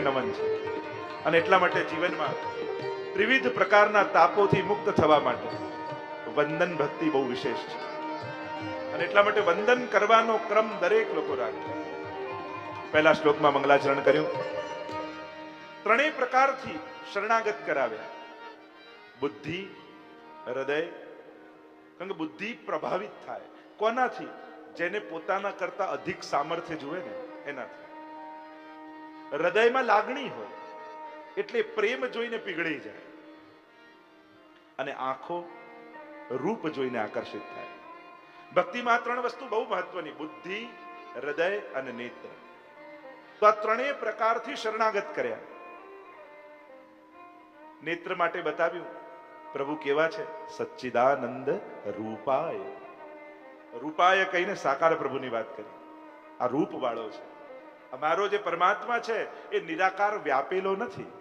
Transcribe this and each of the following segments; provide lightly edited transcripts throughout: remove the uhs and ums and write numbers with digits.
નમન છે. અને એટલા માટે જીવનમાં ત્રિવિધ પ્રકારના તાપોથી મુક્ત થવા માટે વંદન ભક્તિ બહુ વિશેષ છે. અને એટલા માટે વંદન કરવાનો ક્રમ દરેક લોકો રાખે. પહેલા શ્લોકમાં મંગલાચરણ કર્યું. ત્રણેય પ્રકારથી શરણાગત કરાવ્યા. બુદ્ધિ, હૃદય. કારણ કે બુદ્ધિ પ્રભાવિત થાય કોનાથી? જેને પોતાના કરતા અધિક સામર્થ્ય જુએ ને એનાથી. હૃદયમાં લાગણી હોય એટલે પ્રેમ જોઈને પીગળી જાય. અને આંખો રૂપ જોઈને આકર્ષિત થાય. ભક્તિમાં ત્રણ વસ્તુ બહુ મહત્વની: બુદ્ધિ, હૃદય અને નેત્ર. તો આ ત્રણેય પ્રકારથી શરણાગત કર્યા. નેત્ર માટે બતાવ્યું પ્રભુ કેવા છે? સચ્ચિદાનંદ રૂપાય. રૂપાય કહીને સાકાર પ્રભુની વાત કરી. આ રૂપ વાળો છે. અમારો જે પરમાત્મા છે એ નિરાકાર વ્યાપેલો નથી.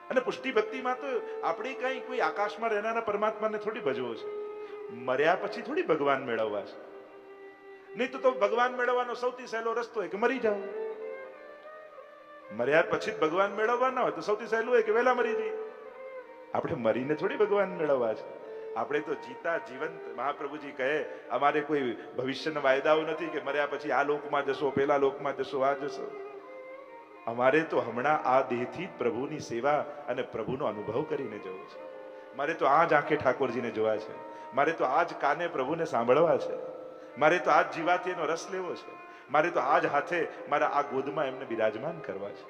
અને પુષ્ટિ ભક્તિમાં તો આપણે કઈ કોઈ આકાશમાં રહેનારા પરમાત્માને થોડી ભજવો છે. મર્યા પછી થોડી ભગવાન મેળવવા છે. નહીં તો ભગવાન મેળવવાનો સૌથી સહેલો રસ્તો હોય કે મરી જાઓ. મર્યા પછી ભગવાન મેળવવા ના હોય તો સૌથી સહેલું હોય કે વહેલા મરી જઈએ. આપણે મરીને થોડી ભગવાન મેળવવા છે. આપણે તો જીતા જીવંત. મહાપ્રભુજી કહે અમારે કોઈ ભવિષ્યના વાયદાઓ નથી કે મર્યા પછી આ લોકમાં જશો, પેલા લોકમાં જશો, આ જશો. અમારે તો હમણાં આ દેહથી જ પ્રભુની સેવા અને પ્રભુનો અનુભવ કરીને જવો છે. મારે તો આ જ આંખે ઠાકોરજીને જોવા છે. મારે તો આ જ કાને પ્રભુને સાંભળવા છે. મારે તો આ જ જીવાથી એનો રસ લેવો છે. મારે તો આ જ હાથે મારા આ ગોદમાં એમને બિરાજમાન કરવા છે.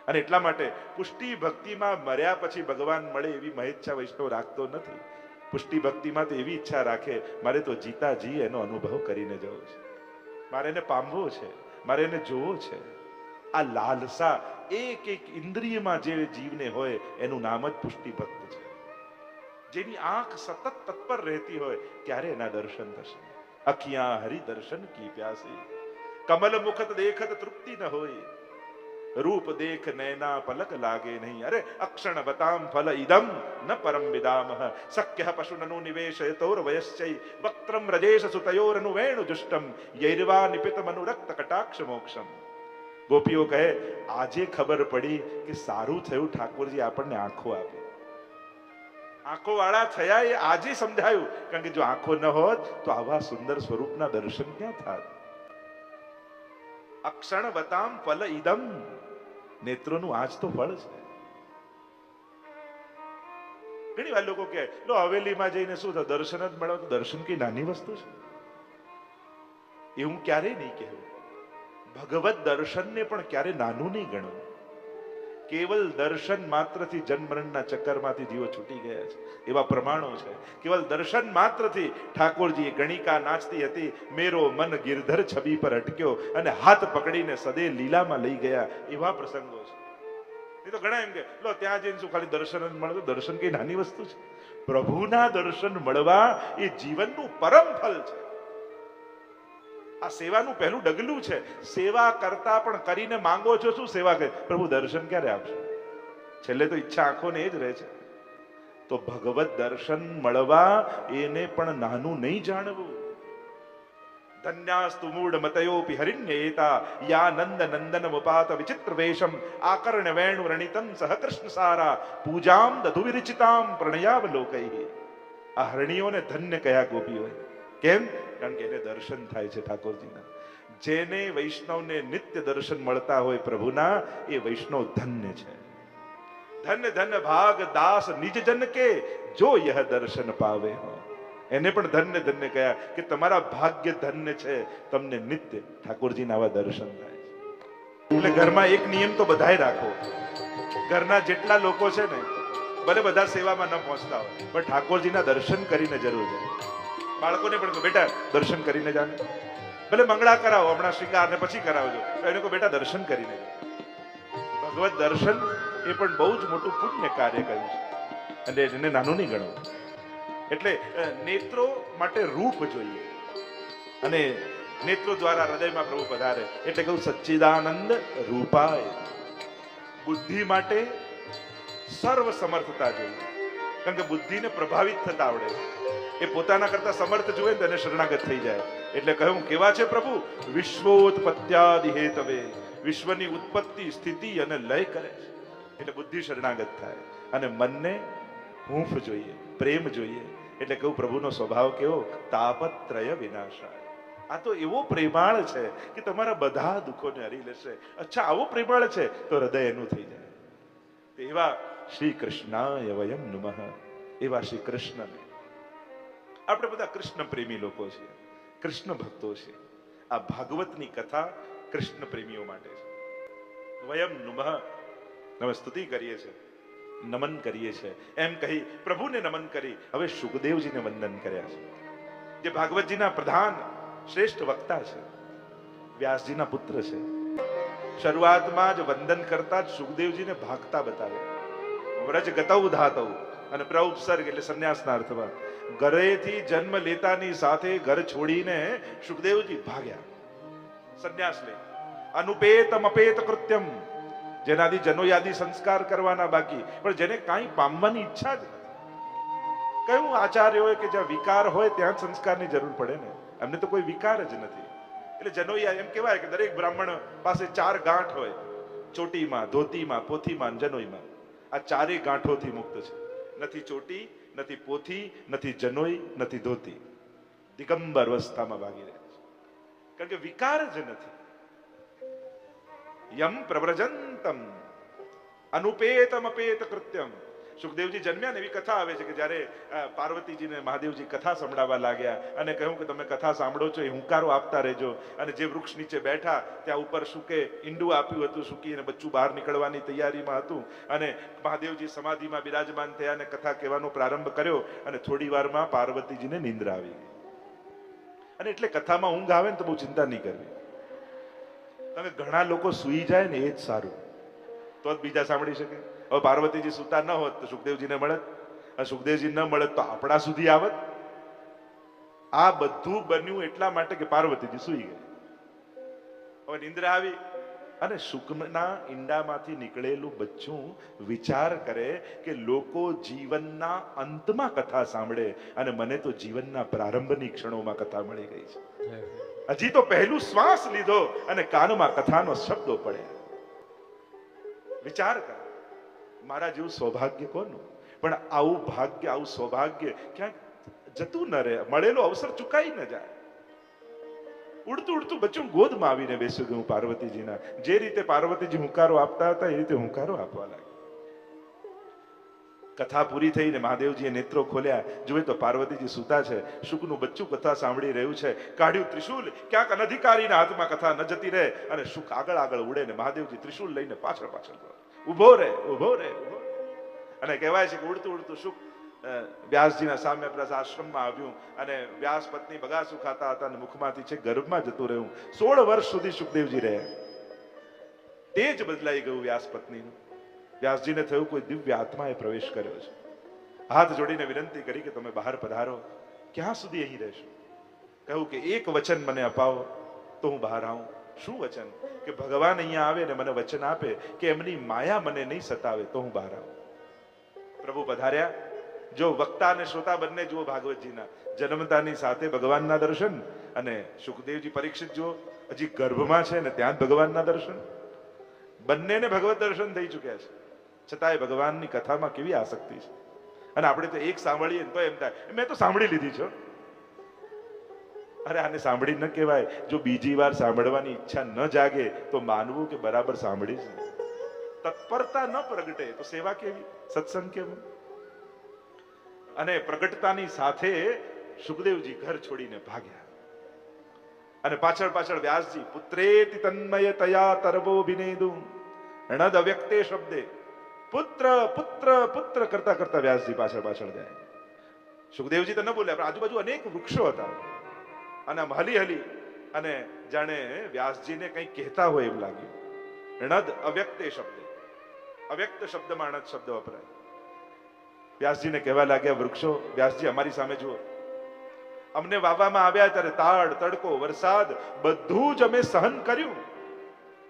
અને એટલા માટે પુષ્ટિ ભક્તિમાં મર્યા પછી ભગવાન મળે એવી મહેચ્છા વૈષ્ણવ રાખતો નથી. પુષ્ટિ ભક્તિમાં તો એવી ઈચ્છા રાખે મારે તો જીતા જી એનો અનુભવ કરીને જવો છે. મારે એને પામવો છે. મારે એને જોવો છે. આ લાલસા એક એક ઇન્દ્રિયમાં જે જીવને હોય એનું નામ જ પુષ્ટિ ભક્ત છે. જેની આંખ સતત તત્પર રહેતી હોય ત્યારે એના દર્શન થશે. અખિયા હરિ દર્શન કી પ્યાસી, કમલ મુખત દેખત તૃપ્તિ ન હોય, રૂપ દેખ નૈના પલક લાગે નહીં. અરે અક્ષણ બતામ ફલ ઇદમ ન પરમ વિદામહ, શક્ય પશુનનું નિવેશયતોર વયશ્ચૈ, વક્ત્રમ રજેશ સુતયોરનું વેણુ જુષ્ટમ, યૈર્વા નિપિત મનુરક્ત કટાક્ષ મોક્ષમ. ગોપીઓ કહે આજે ખબર પડી કે સારું થયું ઠાકોરજી આપણને આંખો આપી. આંખો વાળા થયા એ આજે સમજાયું. કારણ કે જો આંખો ન હોત તો આવા સુંદર સ્વરૂપના દર્શન ક્યાં થાત? અક્ષણ બતામ ફલ ઇદમ, નેત્રોનું આજ તો ફળ છે. ઘણી વાર લોકો કહે લો હવેલીમાં જઈને શું થાય? દર્શન જ મળે. તો દર્શન કઈ નાની વસ્તુ છે? એવું ક્યારેય નહીં કહેવું. ભગવત દર્શનને પણ ક્યારે નાનું નહીં ગણવું. કેવલ દર્શન માત્રથી જન્મરણના ચક્કરમાંથી જીવો છૂટી ગયા છે એવા પ્રમાણો છે. કેવલ દર્શન માત્રથી ઠાકોરજી ગણિકા નાચતી હતી, મેરો મન ગિરધર છબી પર અટક્યો અને હાથ પકડીને સદે લીલામાં લઈ ગયા એવા પ્રસંગો છે. એ તો ઘણા એમ કે લો ત્યાં જઈને શું ખાલી દર્શન જ મળે? તો દર્શન કઈ નાની વસ્તુ છે? પ્રભુના દર્શન મળવા એ જીવનનું પરમ ફલ છે. આ સેવાનું પહેલું ડગલું છે. સેવા કરતા પણ કરીને માંગો છો શું? સેવા કરે પ્રભુ દર્શન ક્યારે આપશો? છેલ્લે તો ઈચ્છા આંખોને એ જ રહે છે. તો ભગવત દર્શન મળવા એને પણ નાનું નહીં જાણવું. ધન્યાસ્તુ મૂઢ મતયોપી હરિણ્યેતા યા નંદ નંદન મુપાત વિચિત્ર વેશમ આકર્ણ વેણુ રણિતમ સહ કૃષ્ણ સારા પૂજામ દધુ વિરચિતામ પ્રણયાવલોકૈ. આ હરણીઓને ધન્ય કયા ગોપીઓએ. કેમ? કારણ કે એને દર્શન થાય છે ઠાકોરજીના. જેને વૈષ્ણવને નિત્ય દર્શન મળતા હોય પ્રભુના, એ વૈષ્ણવ ધન્ય છે. ધન્ય ધન્ય ભાગ દાસ નિજ જન કે જો યહ દર્શન પાવે હો. એને પણ ધન્ય ધન્ય કયા કે તમારા ભાગ્ય ધન્ય છે, તમને નિત્ય ઠાકોરજીના આવા દર્શન થાય છે. એટલે ઘરમાં એક નિયમ તો બધાય રાખો. ઘરના જેટલા લોકો છે ને, ભલે બધા સેવામાં ન પહોંચતા હોય પણ ઠાકોરજીના દર્શન કરીને જરૂર જાય. બાળકોને પણ કહો બેટા દર્શન કરીને જાને. ભલે મંગળા કરાવો, હમણાં શૃંગાર ને પછી કરાવજો, એને કહો બેટા દર્શન કરીને જાઓ. ભગવત દર્શન એ પણ બહુ જ મોટું પુણ્ય કાર્ય કર્યું છે અને એને નાનું નહીં ગણવું. એટલે નેત્રો માટે રૂપ જોઈએ અને નેત્રો દ્વારા હૃદયમાં પ્રભુ પધારે. એટલે કહું સચ્ચિદાનંદ રૂપાય. બુદ્ધિ માટે સર્વ સમર્થતા જોઈએ. કારણ કે બુદ્ધિને પ્રભાવિત થતા આવડે. એ પોતાના કરતા સમર્થ જોવે ને તેને શરણાગત થઈ જાય. એટલે કહ્યું કેવા છે પ્રભુ, વિશ્વોત્પત્યાદિ હેતવે, વિશ્વની ઉત્પત્તિ સ્થિતિ અને લય કરે છે. એટલે બુદ્ધિ શરણાગત થાય અને મનને હૂંફ જોઈએ, પ્રેમ જોઈએ. એટલે કહું પ્રભુનો સ્વભાવ કેવો, તાપત્રય વિનાશાય. આ તો એવો પ્રેમાળ છે કે તમારા બધા દુઃખોને હરી લેશે. અચ્છા, આવો પ્રેમાળ છે તો હૃદય એનું થઈ જાય. એવા શ્રી કૃષ્ણાય વયમ નમઃ. એવા શ્રી કૃષ્ણને આપણે બધા કૃષ્ણ પ્રેમી લોકો છીએ, કૃષ્ણ ભક્તો છીએ. આ ભાગવતની કથા કૃષ્ણ પ્રેમીઓ માટે છે. વયમ નમઃ, અમે સ્તુતિ કરીએ છીએ, નમન કરીએ છીએ. એમ કહી પ્રભુને નમન કરી હવે સુખદેવજીને વંદન કર્યા છે, જે ભાગવતજીના પ્રધાન શ્રેષ્ઠ વક્તા છે, વ્યાસજીના પુત્ર છે. શરૂઆતમાં જ વંદન કરતા જ સુખદેવજીને ભાગતા બતાવ્યા. વ્રજ ગતૌ ધાતૌ, અને પ્રઉપસર્ગ એટલે સંન્યાસના અર્થમાં ઘરેથી જન્મ લેતાની સાથે ઘર છોડીને સુખદેવજી ભાગ્યા સંન્યાસ લે. અનુપેતમ અપેત કૃત્યમ, જેનાથી જનોયાદી સંસ્કાર કરવાના બાકી, પણ જેને કાંઈ પામવાની ઈચ્છા જ નથી. કયું આચાર્ય હોય કે જ્યાં વિકાર હોય ત્યાં જ સંસ્કારની જરૂર પડે ને? એમને તો કોઈ વિકાર જ નથી. એટલે જનોયા એમ કહેવાય કે દરેક બ્રાહ્મણ પાસે 4 ગાંઠ હોય, ચોટીમાં, ધોતીમાં, પોથીમાં, જનોઈમાં. આ 4 ગાંઠોથી મુક્ત છે. નથી ચોટી, નથી પોથી, નથી જનોઈ, નથી ધોતી. દિગંબર અવસ્થામાં ભાગી રહ્યા છે, કારણ કે વિકાર જ નથી. યમ પ્રવ્રજંતમ અનુપેતમ અપેત કૃત્યમ. સુખદેવજી જન્મ્યા ને એવી કથા આવે છે કે જ્યારે પાર્વતીજીને મહાદેવજી કથા સંભળાવવા લાગ્યા અને કહ્યું કે તમે કથા સાંભળો છો એ હુંકારો આપતા રહેજો. અને જે વૃક્ષ નીચે બેઠા ત્યાં ઉપર સુકે ઈંડું આપ્યું હતું, સૂકી અને બચ્ચું બહાર નીકળવાની તૈયારીમાં હતું. અને મહાદેવજી સમાધિમાં બિરાજમાન થયા અને કથા કહેવાનો પ્રારંભ કર્યો અને થોડી વારમાં પાર્વતીજીને નિંદ્રા આવી ગઈ. અને એટલે કથામાં ઊંઘ આવે ને તો બહુ ચિંતા નહીં કરવી. તમે ઘણા લોકો સૂઈ જાય ને એ જ સારું, તો જ બીજા સાંભળી શકે. હવે પાર્વતીજી સુતા ન હોત તો સુખદેવજીને મળત, અને સુખદેવજી ન મળત તો આપણા સુધી આવત. આ બધું બન્યું એટલા માટે કે પાર્વતીજી સૂઈ ગઈ. હવે નિંદ્રા આવી અને શુકના ઈંડામાંથી નીકળેલું બચ્ચું વિચાર કરે કે લોકો જીવનના અંતમાં કથા સાંભળે અને મને તો જીવનના પ્રારંભની ક્ષણોમાં કથા મળી ગઈ છે. હજી તો પહેલું શ્વાસ લીધો અને કાનમાં કથાનો શબ્દો પડે. વિચાર કર, મારા જેવું સૌભાગ્ય કોનું? પણ આવું ભાગ્ય, આવું સૌભાગ્ય ક્યાંક જતું ન રહે, મળેલો અવસર ચુકાઈ ન જાય. ઉડતું ઉડતું બચ્ચું ગોદમાં આવીને બેસી ગયું પાર્વતીજીના. જે રીતે પાર્વતીજી હુંકારો આપતા હતા એ રીતે હુંકારો આપવા લાગ્યા. કથા પૂરી થઈને મહાદેવજીએ નેત્રો ખોલ્યા, જોયે તો પાર્વતીજી સૂતા છે. શુકનું બચ્ચું કથા સાંભળી રહ્યું છે. કાઢ્યું ત્રિશુલ, ક્યાંક અનધિકારીના હાથમાં કથા ન જતી રહે અને શુક આગળ આગળ ઉડે ને મહાદેવજી ત્રિશુલ લઈને પાછળ પાછળ ઉભો રહે, ઉભો રહે, ઉભો રહે. અને કહેવાય છે કે ઉડતું ઉડતું શુક વ્યાસજીના સામે આશ્રમમાં આવ્યું અને વ્યાસ પત્ની બગાસું ખાતા હતા અને મુખમાંથી છે ગર્ભમાં જતું રહ્યું. 16 વર્ષ સુધી સુખદેવજી રહ્યા. તેજ બદલાઈ ગયું વ્યાસ પત્નીનું. વ્યાસજીને થયું કોઈ દિવ્ય આત્માએ પ્રવેશ કર્યો છે. હાથ જોડીને વિનંતી કરી કે તમે બહાર પધારો. ક્યાં સુધી અહીં રહેશો? કહ્યું કે એક વચન મને અપાવો તો હું બહાર આવું. શું વચન? કે ભગવાન અહીંયા આવે ને મને વચન આપે કે એમની માયા મને નહીં સતાવે તો હું બહાર આવું. પ્રભુ પધાર્યા. જો વક્તા અને શ્રોતા બંને જુઓ ભાગવતજીના. જન્મતાની સાથે ભગવાનના દર્શન અને સુખદેવજી પરીક્ષિત જુઓ, હજી ગર્ભમાં છે ને ત્યાં જ ભગવાનના દર્શન. બંનેને ભગવત દર્શન થઈ ચુક્યા છે, છતાંય ભગવાનની કથામાં કેવી આસક્તિ છે. અને આપણે તો એક સાંભળીએ તો એમ થાય મેં તો સાંભળી લીધી છે. અરે આને સાંભળી ન કહેવાય. જો બીજી વાર સાંભળવાની ઈચ્છા ન જાગે તો માનવું કે બરાબર સાંભળી છે. તત્પરતા ન પ્રગટે તો સેવા કેવી, સત્સંગ કેવું? અને પ્રગટતાની સાથે સુખદેવજી ઘર છોડીને ભાગ્યા. અને પાછળ પાછળ વ્યાસજી પુત્રેતિ તન્મય તયા તરવો વિનેદુ નદ અવ્યક્તે શબ્દે પુત્ર પુત્ર પુત્ર કરતા કરતા વ્યાસજી પાછળ પાછળ જાય. સુખદેવજી તો ન બોલ્યા, પણ આજુબાજુ અનેક વૃક્ષો હતા અને આમ હલી હલી અને જાણે વ્યાસજીને કંઈ કહેતા હોય એવું લાગ્યું. નદ અવ્યક્તે શબ્દે, અવ્યક્ત શબ્દમાં નદ શબ્દ વપરાય. વ્યાસજીને કહેવા લાગ્યા વૃક્ષો, વ્યાસજી અમારી સામે જુઓ. અમને વાવવામાં આવ્યા ત્યારે તાડ, તડકો, વરસાદ બધું જ અમે સહન કર્યું,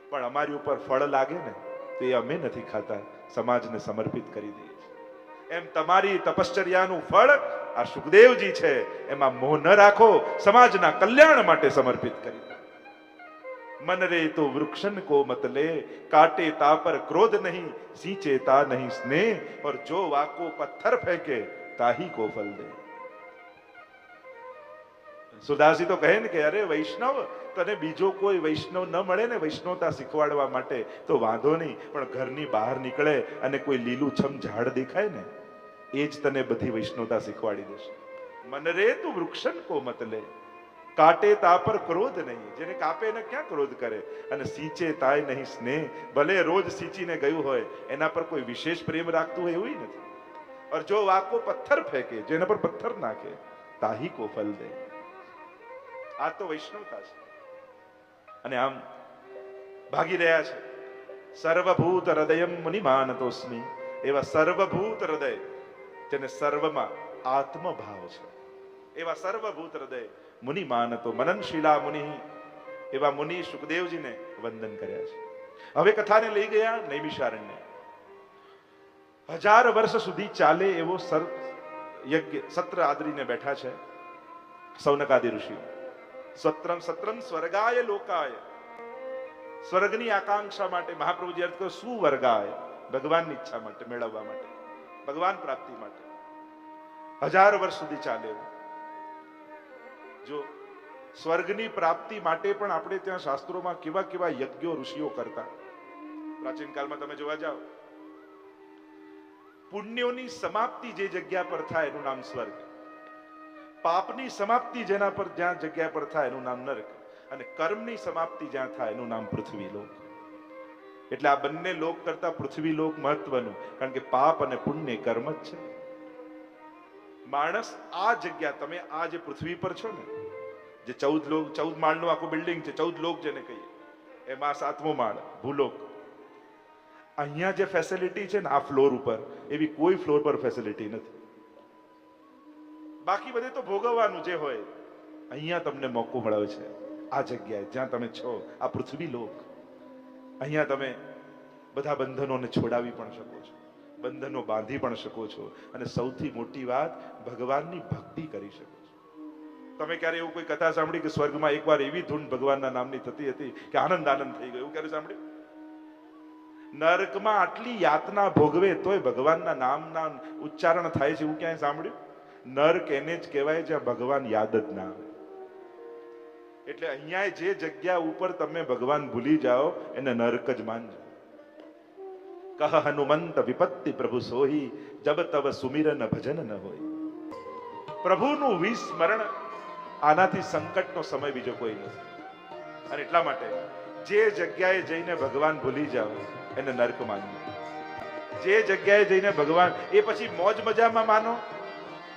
પણ અમારી ઉપર ફળ લાગે ને તો એ અમે નથી ખાતા, સમાજને સમર્પિત કરી દઈએ છીએ. એમ તમારી તપશ્ચર્યાનું ફળ આ સુખદેવજી છે એમાં મોહ ન રાખો, સમાજના કલ્યાણ માટે સમર્પિત કરી. मन रे तो वृक्षन को मत ले, काटे ता पर क्रोध नहीं, सींचे ता नहीं स्नेह, और जो वाको पत्थर फेंके ताही को फल दे. સુદાસી તો કહે ને કે અરે વૈષ્ણવ, તને બીજો કોઈ વૈષ્ણવ ન મળે ને વૈષ્ણવતા શીખવાડવા માટે તો વાંધો નહીં, પણ ઘરની બહાર નીકળે અને કોઈ લીલું છમ ઝાડ દેખાય ને એ જ તને બધી વૈષ્ણવતા શીખવાડી દેશે. મન રે તું વૃક્ષન કો મત લે, કાટે તા પર ક્રોધ નહીં, જેને કાપે ને ક્યાં ક્રોધ કરે, અને સિંચે તાય નહીં સ્નેહ, ભલે રોજ સિંચીને ગયું હોય એના પર કોઈ વિશેષ પ્રેમ રાખતું હોય એવું નથી. और जो वाको पत्थर फेंके, જેના પર પથ્થર નાખે તાહી કો ફલ દે. આ તો વૈષ્ણવતા છે. અને આમ ભાગી રહ્યા છે. સર્વભૂત હૃદયમ મુનિમાનતોસ્મિ, એવા સર્વભૂત હૃદય જેને સર્વમાં આત્મભાવ છે, એવા સર્વભૂત હૃદય મુનિ માનતો મનનશીલા મુનિ, એવા મુનિ સુખદેવજીને વંદન કર્યા છે. હવે કથાને લઈ ગયા નૈમિષારણ્ય. 1000 વર્ષ સુધી ચાલે એવો યજ્ઞ સત્ર આદરીને બેઠા છે સૌનકાદિ ઋષિઓ. સત્રમ સ્વર્ગાય લોકાય, સ્વર્ગની આકાંક્ષા માટે મહાપ્રભુજી અર્થ કર્યો સુવર્ગાય, ભગવાનની ઈચ્છા માટે, મેળવવા માટે, ભગવાન પ્રાપ્તિ માટે 1000 વર્ષ સુધી ચાલે. જો સ્વર્ગની પ્રાપ્તિ માટે પણ આપણે ત્યાં શાસ્ત્રોમાં કેવા કેવા યજ્ઞો ઋષિઓ કરતા. પ્રાચીન કાળમાં તમે જોવા જાઓ, પુણ્યોની સમાપ્તિ જે જગ્યા પર થાય એનું નામ સ્વર્ગ, પાપની સમાપ્તિ જેના પર જ્યાં જગ્યા પર થાય એનું નામ નરક, અને કર્મની સમાપ્તિ જ્યાં થાય એનું નામ પૃથ્વી લોક. એટલે આ બંને લોક કરતા પૃથ્વી લોક મહત્વનું, કારણ કે પાપ અને પુણ્ય કર્મ જ છે. માણસ આ જગ્યા, તમે આ જે પૃથ્વી પર છો ને, જે 14 માળનું આખું બિલ્ડિંગ છે, 14 લોક જેને કહીએ, એમાં 7મો માળ ભૂલોક. અહીંયા જે ફેસિલિટી છે ને આ ફ્લોર ઉપર, એવી કોઈ ફ્લોર પર ફેસિલિટી નથી. બાકી બધે તો ભોગવવાનું જે હોય, અહીંયા તમને મોકો મળે છે આ જગ્યાએ જ્યાં તમે છો, આ પૃથ્વી લોક. અહીંયા તમે બધા બંધનોને છોડાવી પણ શકો છો, બંધનો બાંધી પણ શકો છો, અને સૌથી મોટી વાત ભગવાનની ભક્તિ કરી શકો છો. તમે ક્યારે એવું કોઈ કથા સાંભળી કે સ્વર્ગમાં એકવાર એવી ધૂન ભગવાનના નામની થતી હતી કે આનંદ થઈ ગયો? એવું ક્યારે સાંભળ્યું? નરકમાં આટલી યાતના ભોગવે તોય ભગવાનના નામના ઉચ્ચારણ થાય છે એવું ક્યાંય સાંભળ્યું? નરક એને જ કહેવાય જ્યાં ભગવાન યાદ જ ના આવે. એટલે અહીંયા જે જગ્યા ઉપર તમે ભગવાન ભૂલી જાઓ એને નરક જ માનજો. કહ હનુમંત વિપત્તિ પ્રભુ સોહી, જબ તવ સુમિરન ભજન ન હોય. પ્રભુનું વિસ્મરણ, આનાથી સંકટનો સમય બીજો કોઈ નથી. અને એટલા માટે જે જગ્યાએ જઈને ભગવાન ભૂલી જાઓ એને નરક માનવું. જે જગ્યાએ જઈને ભગવાન, એ પછી મોજ મજામાં માનો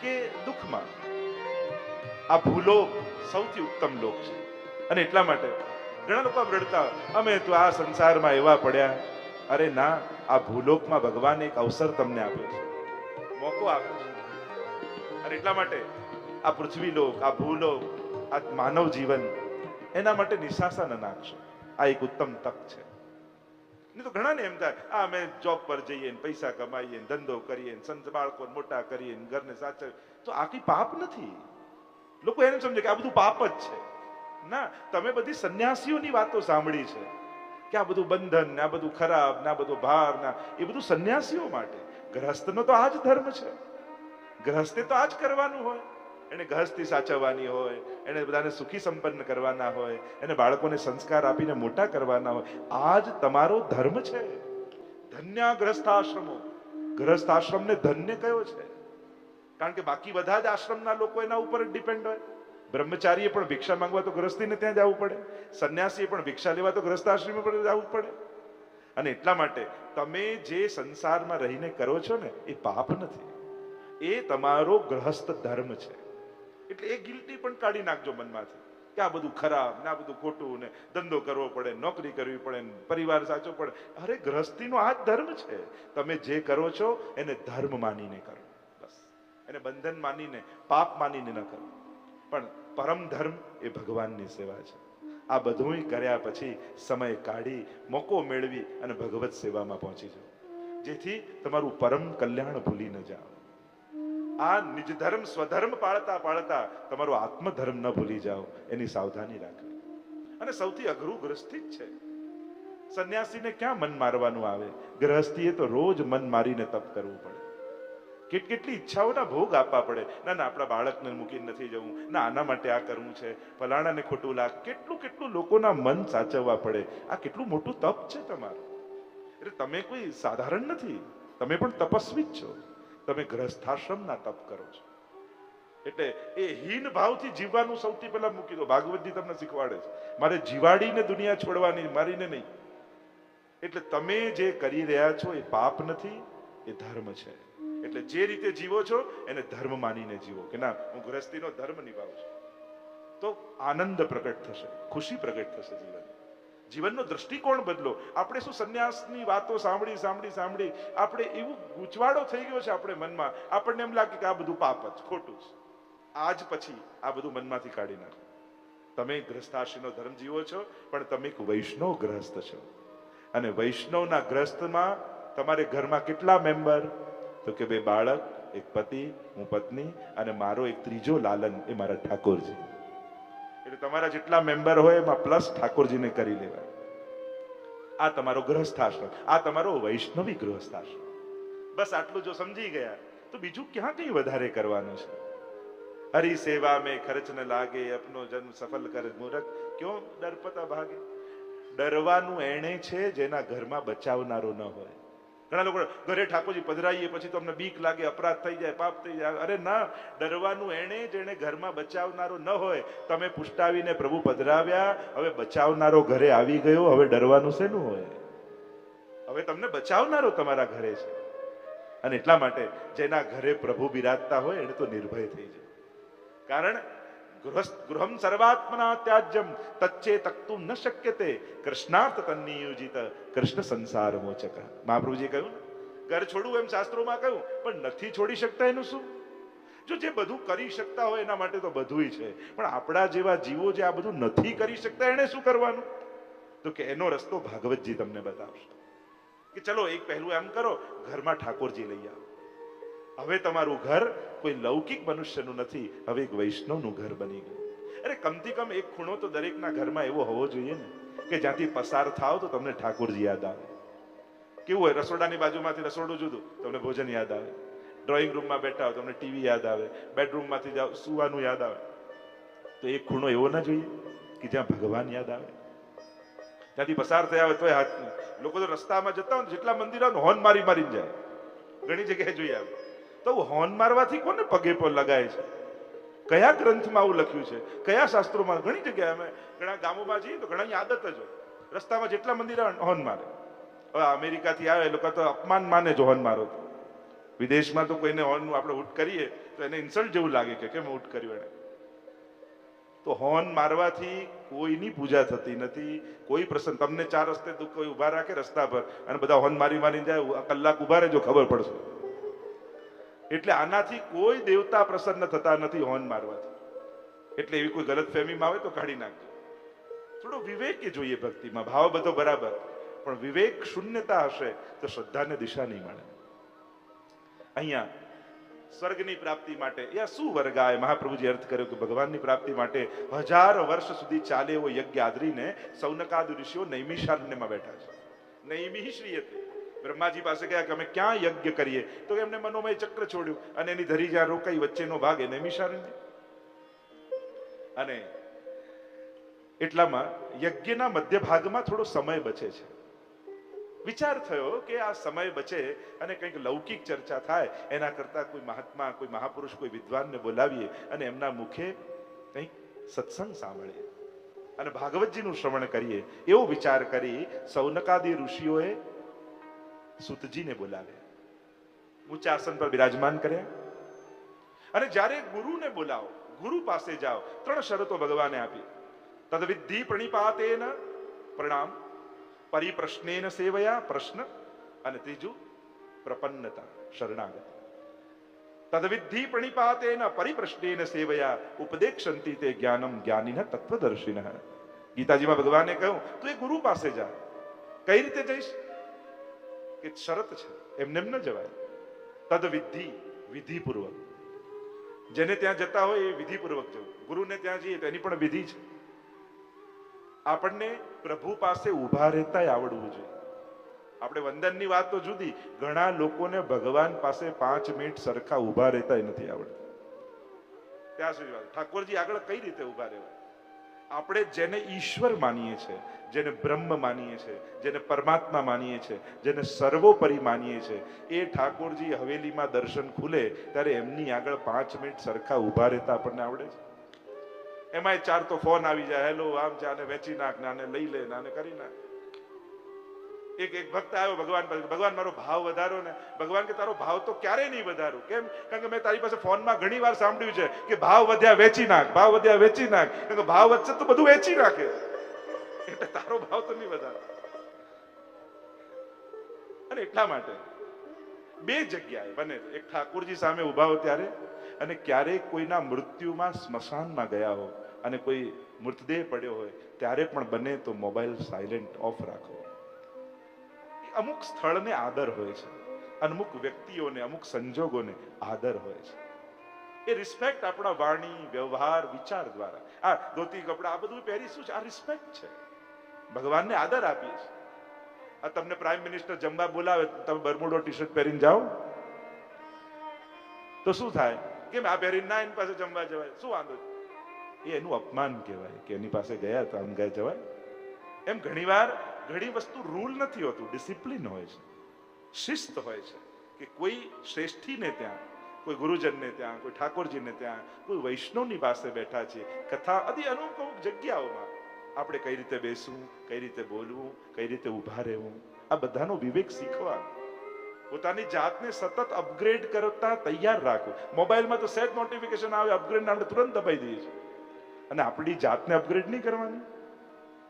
કે દુઃખમાં, આ ભૂલો સૌથી ઉત્તમ લોક છે. અને એટલા માટે ઘણા લોકો રડતા, અમે તો આ સંસારમાં એવા પડ્યા. અરે ના, આ ભૂલોકમાં ભગવાન એક અવસર તમને આપ્યો છે, મોકો આપ્યો છે. અને એટલા માટે આ પૃથ્વી લોક, આ ભૂલોક, આ માનવ જીવન, એના માટે નિશાસા ન નાખશો. આ એક ઉત્તમ તક છે. નહીં તો ઘણા ને એમ થાય, આ અમે જોબ પર જઈએ, પૈસા કમાઈએ, ધંધો કરીએ, સંત બાળકો મોટા કરીએ, ઘરને સાચવીએ, તો આ કઈ પાપ નથી. લોકો એને સમજે કે આ બધું પાપ જ છે. ના, તમે બધી સંન્યાસીઓની વાતો સાંભળી છે કે આ બધું બંધન ને આ બધું ખરાબ ને આ બધું ભાર ના, એ બધું સંન્યાસીઓ માટે. ગ્રહસ્થનો તો આ જ ધર્મ છે. ગ્રહસ્થે તો આ જ કરવાનું હોય. એને ગૃહસ્થી સાચવવાની હોય, એને બધાને સુખી સંપન્ન કરવાના હોય, એને બાળકોને સંસ્કાર આપીને મોટા કરવાના હોય. આ જ તમારો ધર્મ છે. ધન્ય ગ્રસ્થાશ્રમો. ગ્રસ્થાશ્રમને ધન્ય કયો છે? કારણ કે બાકી બધા જ આશ્રમના લોકો એના ઉપર ડિપેન્ડ હોય. બ્રહ્મચારીએ પણ ભિક્ષા માંગવા તો ગ્રસ્તીને ત્યાં જવું પડે, સંન્યાસીએ પણ ભિક્ષા લેવા તો ગ્રસ્તાશ્રમે પણ જવું પડે. અને એટલા માટે તમે જે સંસારમાં રહીને કરો છો ને એ પાપ નથી, એ તમારો ગ્રહસ્થ ધર્મ છે. એટલે એ ગિલ્ટી પણ કાઢી નાખજો મનમાંથી કે આ બધું ખરાબ ને આ બધું ખોટું ને ધંધો કરવો પડે, નોકરી કરવી પડે, પરિવાર સાચવો પડે. અરે ગ્રહસ્થીનો આ જ ધર્મ છે. તમે જે કરો છો એને ધર્મ માનીને કરો, બસ. એને બંધન માનીને, પાપ માનીને ન કરો. પણ પરમ ધર્મ એ ભગવાનની સેવા છે. આ બધું કર્યા પછી સમય કાઢી મોકો મેળવી અને ભગવત સેવામાં પહોંચી જાઓ, જેથી તમારું પરમ કલ્યાણ ભૂલી ન જાઓ. આ નિજ ધર્મ સ્વધર્મ પાળતા પાળતા તમારો આત્મધર્મ ન ભૂલી જાઓ, એની સાવધાની રાખવી. અને સૌથી અઘરું ગૃહસ્થી જ છે. સંન્યાસીને ક્યાં મન મારવાનું આવે? ગૃહસ્થીએ તો રોજ મન મારીને તપ કરવું પડે. કેટલી ઈચ્છાઓના ભોગ આપવા પડે. ના ના, આપણા બાળકને મૂકીને નથી જવું, ના આના માટે આ કરવું છે, ફલાણાને ખોટું લાગ. કેટલું લોકોના મન સાચવવા પડે. આ કેટલું મોટું તપ છે તમારું. એટલે તમે કોઈ સાધારણ નથી, તમે પણ તપસ્વી જ છો. તમે ગ્રહસ્થાશ્રમના તપ કરો છો. એટલે એ હીન ભાવથી જીવવાનું સૌથી પહેલા મૂકી દો. ભાગવતજી તમને શીખવાડે છે, મારે જીવાડીને દુનિયા છોડવાની, મારીને નહીં. એટલે તમે જે કરી રહ્યા છો એ પાપ નથી, એ ધર્મ છે. એટલે જે રીતે જીવો છો એને ધર્મ માનીને જીવો કે ના, હું ગૃહસ્થીનો ધર્મ નિભાવું છું. તો આનંદ પ્રગટ થશે, ખુશી પ્રગટ થશે. જીવનનો દૃષ્ટિકોણ બદલો. આપણે શું સંન્યાસની વાતો સાંભળી આપણે એવું ગૂંચવાડો થઈ ગયો છે આપણે મનમાં. આપણને એમ લાગે કે આ બધું પાપ જ, ખોટું જ. આજ પછી આ બધું મનમાંથી કાઢી નાખો. તમે ગ્રસ્તાશ્રીનો ધર્મ જીવો છો, પણ તમે એક વૈષ્ણવ ગ્રસ્ત છો. અને વૈષ્ણવના ગ્રસ્તમાં તમારે ઘરમાં કેટલા મેમ્બર? તો કે 2 બાળક, 1 પતિ, હું પત્ની, અને મારો એક ત્રીજો લાલન, એ મારા ઠાકોરજી. એટલે તમારા જેટલા મેમ્બર હોય એમાં પ્લસ ઠાકોરજીને કરી લેવાય. આ તમારો ગૃહસ્થાશ્રમ, આ તમારો વૈષ્ણવી ગૃહસ્થાશ્રમ. બસ આટલું જો સમજી ગયા તો બીજું ક્યાં કઈ વધારે કરવાનું છે? હરી સેવા મેં ખર્ચ ન લાગે, અપનો જન્મ સફળ કર મૂરખ, ક્યો ડરપતા ભાગે. ડરવાનું એણે છે જેના ઘરમાં બચાવનારો ન હોય. ઘણા લોકો ઘરે ઠાકોરજી પધરાઈએ પછી તો અમને બીક લાગે, અપરાધ થઈ જાય, પાપ થઈ જાય. અરે ના, ડરવાનું એણે જેને ઘરમાં બચાવનારો ન હોય. તમે પુષ્ટાવીને પ્રભુ પધરાવ્યા, હવે બચાવનારો ઘરે આવી ગયો, હવે ડરવાનું શેનું હોય? હવે તમને બચાવનારો તમારા ઘરે છે. અને એટલા માટે જેના ઘરે પ્રભુ બિરાજતા હોય એને તો નિર્ભય થઈ જાય. કારણ ગૃહમ સર્વાત્મના ત્યાજ્યમ તચ્ચે તક્તું ન શક્યતે કૃષ્ણાર્થ તન્નિયોજિત કૃષ્ણ સંસાર મોચક. મહાપ્રભુજી કહ્યું ને, ઘર છોડવું એમ શાસ્ત્રોમાં કહ્યું, પણ નથી છોડી શકતા એનું શું? જો જે બધું કરી શકતા હોય એના માટે તો બધુંય છે, પણ આપણા જેવા જીવો જે આ બધું નથી કરી શકતા એને શું કરવાનું? તો કે એનો રસ્તો ભાગવતજી તમને બતાવશે. કે ચલો એક પહેલું એમ કરો, ઘરમાં ઠાકોરજી લઈ આવો. હવે તમારું ઘર કોઈ લૌકિક મનુષ્યનું નથી, હવે એક વૈષ્ણવનું ઘર બની ગયું. અરે કમથી કમ એક ખૂણો તો દરેકના ઘરમાં એવો હોવો જોઈએ ને, કે જ્યાંથી પસાર થાવ તો તમને ઠાકોરજી યાદ આવે. કેવું હોય, રસોડાની બાજુમાંથી રસોડું જુદું, તમને ભોજન યાદ આવે. ડ્રોઈંગ રૂમમાં બેઠા હો તમને ટીવી યાદ આવે. બેડરૂમમાંથી જાઓ સુવાનું યાદ આવે. તો એક ખૂણો એવો ના જોઈએ કે જ્યાં ભગવાન યાદ આવે? ત્યાંથી પસાર થયા હોય તોય હાથ નહીં. લોકો તો રસ્તામાં જતા હોય જેટલા મંદિર આવે હોર્ન મારીને જાય. ઘણી જગ્યાએ જોઈએ આવે. તો હોર્ન મારવાથી કોને પગે પર લગાય છે? કયા ગ્રંથમાં આવું લખ્યું છે? કયા શાસ્ત્રોમાં? ઘણી જગ્યાએ અમે ઘણા ગામોમાં જઈએ તો ઘણાની આદત જ હોય, રસ્તામાં જેટલા મંદિર આવે હોર્ન મારે. હવે અમેરિકાથી આવે લોકો તો અપમાન માને જો હોર્ન મારો. વિદેશમાં તો કોઈને હોર્નનું આપણે ઉઠ કરીએ તો એને ઇન્સલ્ટ જેવું લાગે કે કેમ ઉઠ કર્યું એને. તો હોર્ન મારવાથી કોઈની પૂજા થતી નથી. કોઈ પ્રસંગ તમને 4 રસ્તે કોઈ ઉભા રાખે રસ્તા પર અને બધા હોર્ન મારીને જાય, કલાક ઉભા રહેજો ખબર પડશે. એટલે આનાથી કોઈ દેવતા પ્રસન્ન થતા નથી હોર્ન મારવાથી. એટલે એવી કોઈ ગલત ફહેમીમાં આવે તો કાઢી નાખજો. થોડો વિવેક જોઈએ ભક્તિમાં. ભાવ બધો બરાબર, પણ વિવેક શૂન્યતા હશે તો શ્રદ્ધાને દિશા નહીં મળે. અહીંયા સ્વર્ગની પ્રાપ્તિ માટે યા શું વર્ગાય, મહાપ્રભુજી અર્થ કર્યો કે ભગવાનની પ્રાપ્તિ માટે 1000 વર્ષ સુધી ચાલે એવો યજ્ઞ આદરીને સૌનકાદિ ઋષિઓ નૈમિષારણ્યમાં બેઠા છે. નૈમિ શ્રીયતે, બ્રહ્માજી પાસે ગયા કે અમે ક્યાં યજ્ઞ કરીએ? તો એમને મનોમય ચક્ર છોડ્યું અને એની ધરી જ્યાં રોકાઈ વચ્ચેનો ભાગ એ નૈમિષારણ્ય. અને એટલામાં યજ્ઞના મધ્ય ભાગમાં થોડો સમય બચે છે. વિચાર થયો કે આ સમય બચે અને કંઈક લૌકિક ચર્ચા થાય એના કરતા કોઈ મહાત્મા, કોઈ મહાપુરુષ, કોઈ વિદ્વાનને બોલાવીએ અને એમના મુખે કંઈક સત્સંગ સાંભળીએ અને ભાગવતજીનું શ્રવણ કરીએ. એવો વિચાર કરી સૌનકાદી ઋષિઓએ સૂતજીને બોલાવ્યા, ઊંચા આસન પર બિરાજમાન કર્યા. અને જ્યારે ગુરુને બોલાવો, ગુરુ પાસે જાઓ, 3 શરતો ભગવાને આપી. તદવિધિ પ્રણિપાતેન પ્રણામ, પરિપ્રશ્નેન સેવયા પ્રશ્ન, અને ત્રીજું પ્રપન્નતા શરણાગતિ. તદવિધિ પ્રણિપાતેન પરિપ્રશ્નેન સેવયા ઉપદેક્ષંતિ તે જ્ઞાનમ જ્ઞાનિનઃ તત્વદર્શિનઃ. ગીતાજીમાં ભગવાને કહ્યું તું એ ગુરુ પાસે જા. કઈ રીતે જઈશ? કે શરત છે, એમને એમ ન જવાય. તદવિધિ, વિધિપૂર્વક. જેને ત્યાં જતા હોય એ વિધિપૂર્વક જવું. ગુરુને ત્યાં જઈએ તો એની પણ વિધિ છે. આપણને પ્રભુ પાસે ઊભા રહેતા આવડવું જોઈએ. આપણે વંદનની વાત તો જુદી, ઘણા લોકોને ભગવાન પાસે 5 મિનિટ સરખા ઊભા રહેતા નથી આવડતું. ત્યાં સુધી વાત, ઠાકોરજી આગળ કઈ રીતે ઊભા રહેવાય? આપણે જેને ઈશ્વર માનીએ છીએ, જેને બ્રહ્મ માનીએ છીએ, જેને પરમાત્મા માનીએ છીએ, જેને સર્વોપરી માનીએ છીએ, એ ઠાકોરજી હવેલીમાં દર્શન ખુલે ત્યારે એમની આગળ 5 મિનિટ સરખા ઊભા રહેતા આપણને આવડે છે? એમાંય 4 તો ફોન આવી જાય, હેલો આમ છે, આને વેચી નાખ, આને લઈ લે, આને કરી નાખ. એક ભક્ત આવ્યો ભગવાન પાસે, ભગવાન મારો ભાવ વધારો ને. ભગવાન કે તારો ભાવ તો ક્યારેય નહીં વધારું. કેમ? કારણ કે મેં તારી પાસે ફોનમાં ઘણી વાર સાંભળ્યું છે કે ભાવ વધ્યા વેચી નાખ, ભાવ વધ્યા વેચી નાખ. કારણ કે ભાવ વધશે તો બધું વેચી નાખે, એટલે તારો ભાવ તો નહીં વધારે. અને એટલા માટે 2 જગ્યાએ બને, એક ઠાકોરજી સામે ઉભા હો ત્યારે, અને ક્યારેક કોઈના મૃત્યુમાં સ્મશાનમાં ગયા હો અને કોઈ મૃતદેહ પડ્યો હોય ત્યારે પણ બને તો મોબાઈલ સાયલેન્ટ ઓફ રાખો. અમુક સ્થળને આદર હોય છે, અમુક વ્યક્તિઓને, અમુક સંજોગોને આદર હોય છે. એ રિસ્પેક્ટ આપણા વાણી, વ્યવહાર, વિચાર દ્વારા. આ ધોતી કપડા આ બધું પહેરીશું છે, આ રિસ્પેક્ટ છે. ભગવાનને આદર આપીએ છીએ. આ તમને પ્રાઇમ મિનિસ્ટર જમવા બોલાવે, તમે બરમુડો ટી શર્ટ પહેરીને જાઓ તો શું થાય? કેમ આ પહેરીને ના એની પાસે જમવા જવાય? શું વાંધો? એ એનું અપમાન કહેવાય કે એની પાસે ગયા તો આમ ગયા જવાય. એમ ઘણી વસ્તુ રૂલ નથી હોતું, ડિસિપ્લિન હોય છે, શિસ્ત હોય છે. કે કોઈ શ્રેષ્ઠીને ત્યાં, કોઈ ગુરુજનને ત્યાં, કોઈ ઠાકોરજીને ત્યાં, કોઈ વૈષ્ણવની પાસે બેઠા છે, કથા આદિ અમુક જગ્યાઓમાં આપણે કઈ રીતે બેસવું, કઈ રીતે બોલવું, કઈ રીતે ઊભા રહેવું, આ બધાનો વિવેક શીખવા, પોતાની જાતને સતત અપગ્રેડ કરતા તૈયાર રાખવું. મોબાઈલમાં તો સેટ નોટિફિકેશન આવે, અપગ્રેડ આપણે તુરંત દબાઈ દઈએ છીએ, અને આપણી જાતને અપગ્રેડ નહીં કરવાની.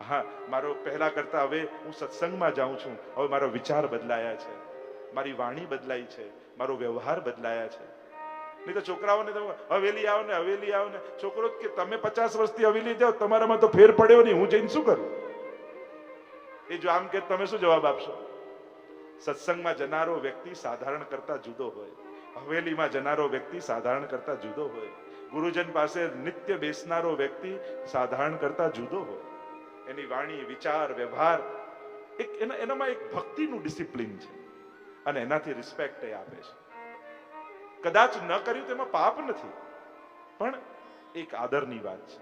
હા, મારો પહેલા કરતા હવે હું સત્સંગમાં જાઉં છું, હવે મારો વિચાર બદલાયા છે, મારી વાણી બદલાઈ છે, મારો વ્યવહાર બદલાયા છે. નહીં તો છોકરાઓને તમે હવેલી આવો ને, હવેલી આવો ને, છોકરો કે તમે 50 વર્ષથી હવેલી જાઓ, તમારામાં તો ફેર પડ્યો નહીં, હું જઈને શું કરું? એ જો આમ કે તમે શું જવાબ આપશો? સત્સંગમાં જનારો વ્યક્તિ સાધારણ કરતા જુદો હોય, હવેલીમાં જનારો વ્યક્તિ સાધારણ કરતા જુદો હોય, ગુરુજન પાસે નિત્ય બેસનારો વ્યક્તિ સાધારણ કરતા જુદો હોય. એની વાણી, વિચાર, વ્યવહાર, એનામાં એક ભક્તિનું ડિસિપ્લિન છે, અને એનાથી રિસ્પેક્ટ એ આપે છે. કદાચ ન કર્યું તેમાં પાપ નથી, પણ એક આદરની વાત છે.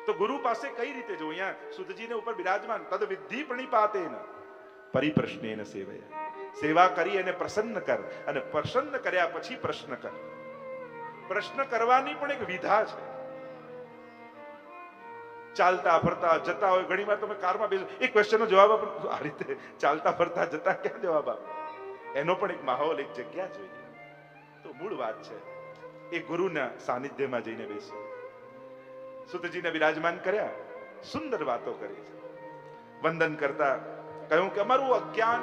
તો ગુરુ પાસે કઈ રીતે જવું? અહીંયા સુધજીને ઉપર બિરાજમાન, તદ વિધિ પ્રણિપાતેન પરિપ્રશ્નેન સેવયા. સેવા કરી એને પ્રસન્ન કર, અને પ્રસન્ન કર્યા પછી પ્રશ્ન કર. પ્રશ્ન કરવાની પણ એક વિધા છે. ચાલતા ફરતા જતા હોય, ઘણી વાર તમે કારમાં બેસો, એક ક્વેશ્ચનનો જવાબ આપો, આ રીતે ચાલતા ફરતા જતા ક્યાં જવાબ આપો? એનો પણ એક માહોલ, એક જગ્યા જોઈએ. તો મૂળ વાત છે એ ગુરુના સાનિધ્યમાં જઈને બેસો. સુતજીને બિરાજમાન કર્યા, સુંદર વાતો કરી છે. વંદન કરતા કહ્યું કે અમારું અજ્ઞાન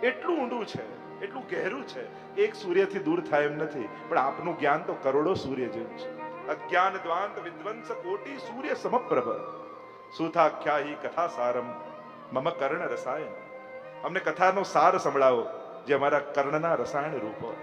એટલું ઊંડું છે, એટલું ગહેરું છે, એક સૂર્યથી દૂર થાય એમ નથી, પણ આપનું જ્ઞાન તો કરોડો સૂર્ય જેવું છે. અજ્ઞાન દ્વાંત વિદ્વંસ કોટી સૂર્ય સમપ્રભ સુથાખ્યાહી કથા સારમ મમ કર્ણ રસાયન. અમને કથાનો સાર સંભળાવો જે અમારા કર્ણના રસાયણ રૂપ હોય.